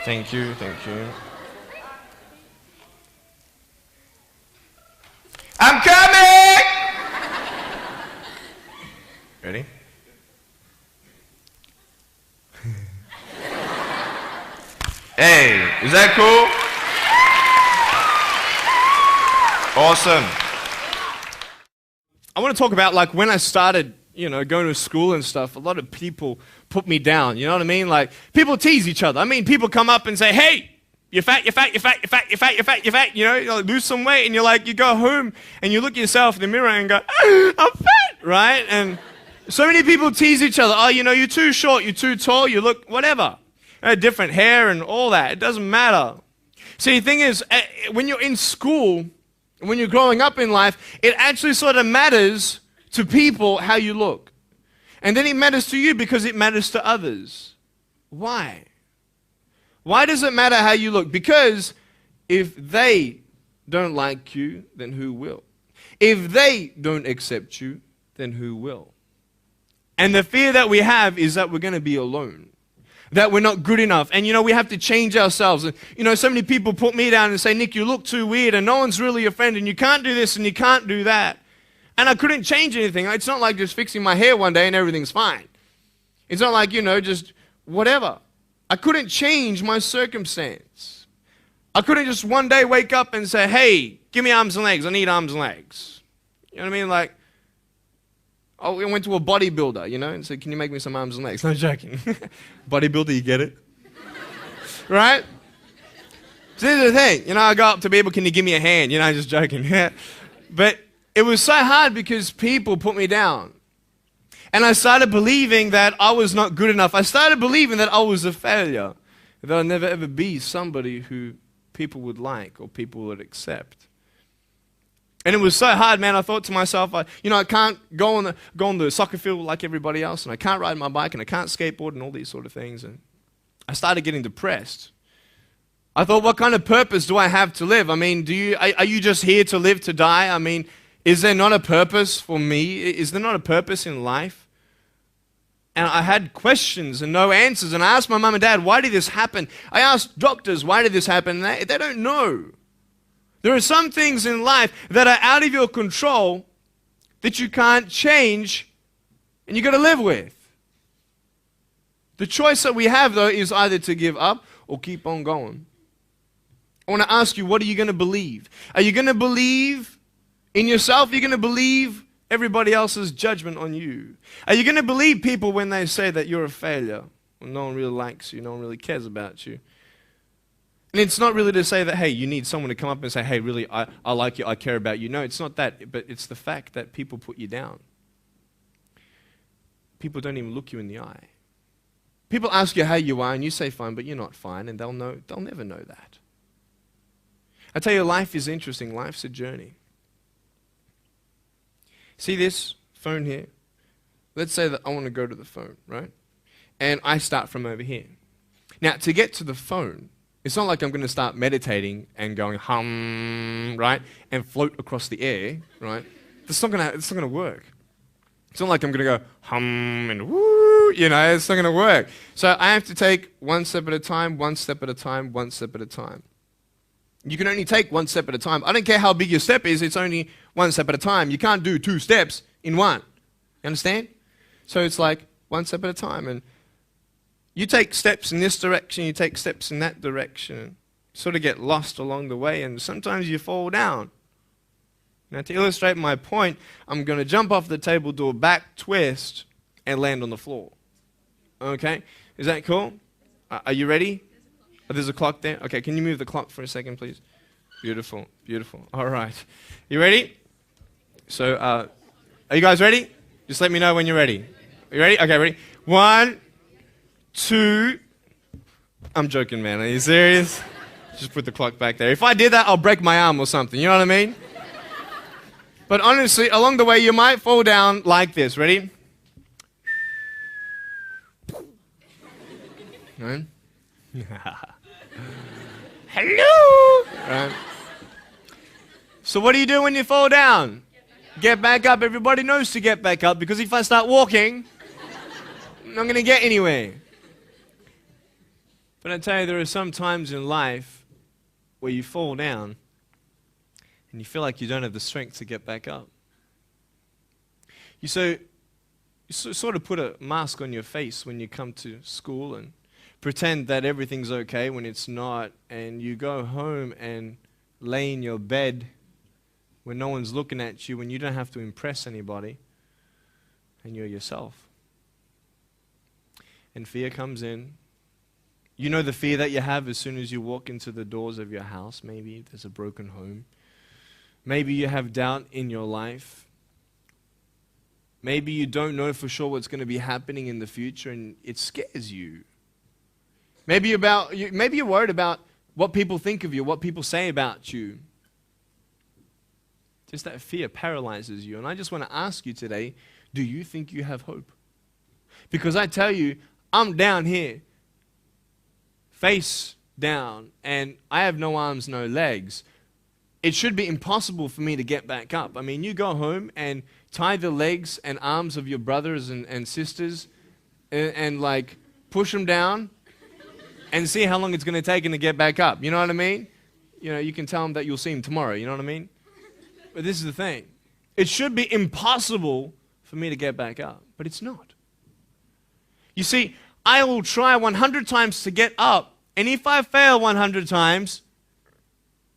Thank you, thank you. I'm coming! Ready? Hey, is that cool? Awesome. I want to talk about like when I started, going to school and stuff, a lot of people put me down, you know what I mean? Like people tease each other. I mean, people come up and say, hey, you're fat, you're fat, you're fat, you're fat, you're fat, you're fat, you're fat, you like, lose some weight, and you're like, you go home and you look at yourself in the mirror and go, I'm fat, right? And so many people tease each other. Oh, you're too short, you're too tall, you look whatever. Different hair and all that. It doesn't matter. See, the thing is, when you're in school, when you're growing up in life, it actually sort of matters to people how you look. And then it matters to you because it matters to others. Why? Why does it matter how you look? Because if they don't like you, then who will? If they don't accept you, then who will? And the fear that we have is that we're going to be alone, that we're not good enough. And we have to change ourselves. And so many people put me down and say, Nick, you look too weird and no one's really your friend and you can't do this and you can't do that. And I couldn't change anything. It's not like just fixing my hair one day and everything's fine. It's not like, just whatever. I couldn't change my circumstance. I couldn't just one day wake up and say, hey, give me arms and legs. I need arms and legs. You know what I mean? Like, I went to a bodybuilder, and said, can you make me some arms and legs? No joking. Bodybuilder, you get it? Right? So this is the thing. I go up to people, can you give me a hand? Just joking. But it was so hard because people put me down. And I started believing that I was not good enough. I started believing that I was a failure, that I'd never ever be somebody who people would like or people would accept. And it was so hard, man. I thought to myself, I can't go on the soccer field like everybody else, and I can't ride my bike, and I can't skateboard, and all these sort of things. And I started getting depressed. I thought, what kind of purpose do I have to live? I mean, are you just here to live to die? I mean, is there not a purpose for me? Is there not a purpose in life? And I had questions and no answers. And I asked my mum and dad, why did this happen? I asked doctors, why did this happen? And they don't know. There are some things in life that are out of your control that you can't change and you got to live with. The choice that we have, though, is either to give up or keep on going. I want to ask you, what are you going to believe? Are you going to believe in yourself? Are you going to believe everybody else's judgment on you? Are you going to believe people when they say that you're a failure, when no one really likes you, no one really cares about you? And it's not really to say that, hey, you need someone to come up and say, hey, really, I like you, I care about you. No, it's not that, but it's the fact that people put you down. People don't even look you in the eye. People ask you how you are, and you say fine, but you're not fine, and they'll never know that. I tell you, life is interesting. Life's a journey. See this phone here? Let's say that I want to go to the phone, right? And I start from over here. Now, to get to the phone, it's not like I'm going to start meditating and going hum, right? And float across the air, right? It's not going to work. It's not like I'm going to go hum and woo, it's not going to work. So I have to take one step at a time, one step at a time, one step at a time. You can only take one step at a time. I don't care how big your step is, it's only one step at a time. You can't do 2 steps in one. You understand? So it's like one step at a time. And you take steps in this direction, you take steps in that direction. You sort of get lost along the way, and sometimes you fall down. Now, to illustrate my point, I'm going to jump off the table, do a back twist, and land on the floor. Okay? Is that cool? Are you ready? Oh, there's a clock there? Okay, can you move the clock for a second, please? Beautiful, beautiful. All right. You ready? So, are you guys ready? Just let me know when you're ready. Are you ready? Okay, ready? 1, 2. I'm joking, man. Are you serious? Just put the clock back there. If I did that, I'll break my arm or something. You know what I mean? But honestly, along the way, you might fall down like this. Ready? Right? Hello! Right. So what do you do when you fall down? Get back up. Everybody knows to get back up, because if I start walking, I'm not going to get anywhere. But I tell you, there are some times in life where you fall down and you feel like you don't have the strength to get back up. You sort of put a mask on your face when you come to school and pretend that everything's okay when it's not, and you go home and lay in your bed when no one's looking at you, when you don't have to impress anybody, and you're yourself. And fear comes in. You know the fear that you have as soon as you walk into the doors of your house. Maybe there's a broken home. Maybe you have doubt in your life. Maybe you don't know for sure what's going to be happening in the future, and it scares you. Maybe you're worried about what people think of you, what people say about you. Just that fear paralyzes you. And I just want to ask you today, do you think you have hope? Because I tell you, I'm down here, face down, and I have no arms, no legs. It should be impossible for me to get back up. I mean, you go home and tie the legs and arms of your brothers and sisters and like push them down and see how long it's going to take them to get back up. You know what I mean? You know, you can tell them that you'll see them tomorrow. You know what I mean? But this is the thing. It should be impossible for me to get back up, but it's not. You see, I will try 100 times to get up, and if I fail 100 times,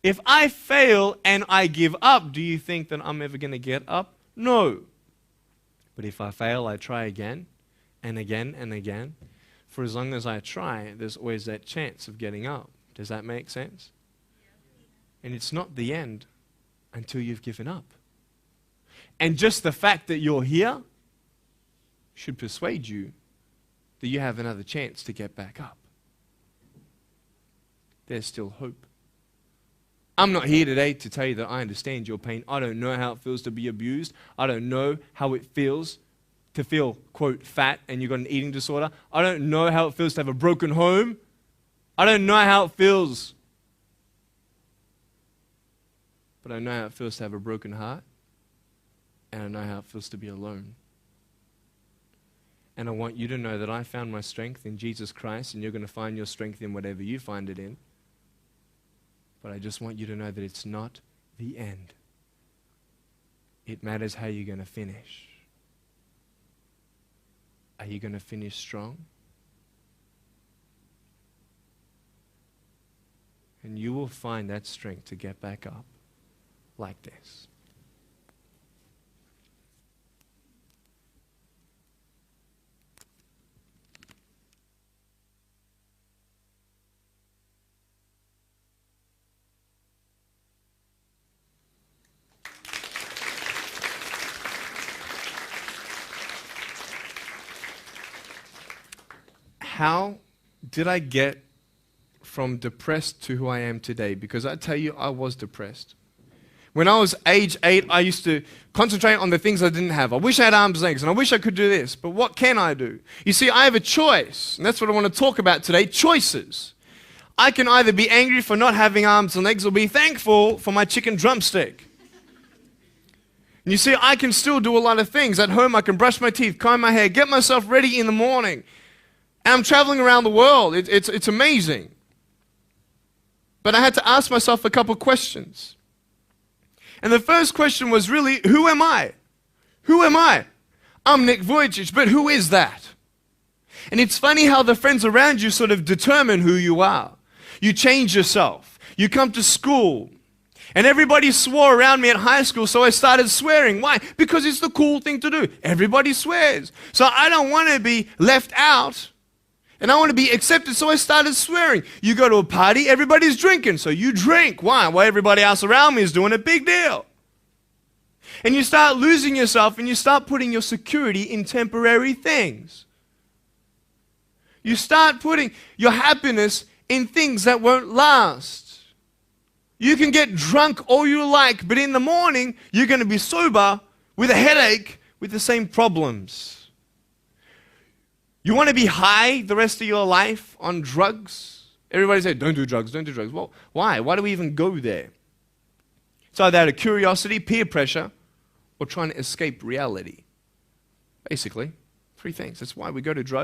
if I fail and I give up, do you think that I'm ever going to get up? No. But if I fail, I try again and again and again. For as long as I try, there's always that chance of getting up. Does that make sense? And it's not the end until you've given up. And just the fact that you're here should persuade you that you have another chance to get back up. There's still hope. I'm not here today to tell you that I understand your pain. I don't know how it feels to be abused. I don't know how it feels to feel, quote, fat and you've got an eating disorder. I don't know how it feels to have a broken home. I don't know how it feels. But I know how it feels to have a broken heart. And I know how it feels to be alone. And I want you to know that I found my strength in Jesus Christ, and you're going to find your strength in whatever you find it in. But I just want you to know that it's not the end. It matters how you're going to finish. Are you going to finish strong? And you will find that strength to get back up like this. How did I get from depressed to who I am today? Because I tell you, I was depressed. When I was age 8, I used to concentrate on the things I didn't have. I wish I had arms and legs, and I wish I could do this, but what can I do? You see, I have a choice, and that's what I want to talk about today, choices. I can either be angry for not having arms and legs or be thankful for my chicken drumstick. And you see, I can still do a lot of things. At home, I can brush my teeth, comb my hair, get myself ready in the morning. And I'm traveling around the world. It's amazing. But I had to ask myself a couple questions. And the first question was really, who am I? Who am I? I'm Nick Vujicic, but who is that? And it's funny how the friends around you sort of determine who you are. You change yourself. You come to school. And everybody swore around me at high school, so I started swearing. Why? Because it's the cool thing to do. Everybody swears. So I don't want to be left out. And I want to be accepted, so I started swearing. You go to a party, everybody's drinking, so you drink. Why? Well, everybody else around me is doing a big deal. And you start losing yourself, and you start putting your security in temporary things. You start putting your happiness in things that won't last. You can get drunk all you like, but in the morning, you're going to be sober with a headache with the same problems. You want to be high the rest of your life on drugs? Everybody says, don't do drugs, don't do drugs. Well, why? Why do we even go there? It's either out of curiosity, peer pressure, or trying to escape reality. Basically, three things. That's why we go to drugs.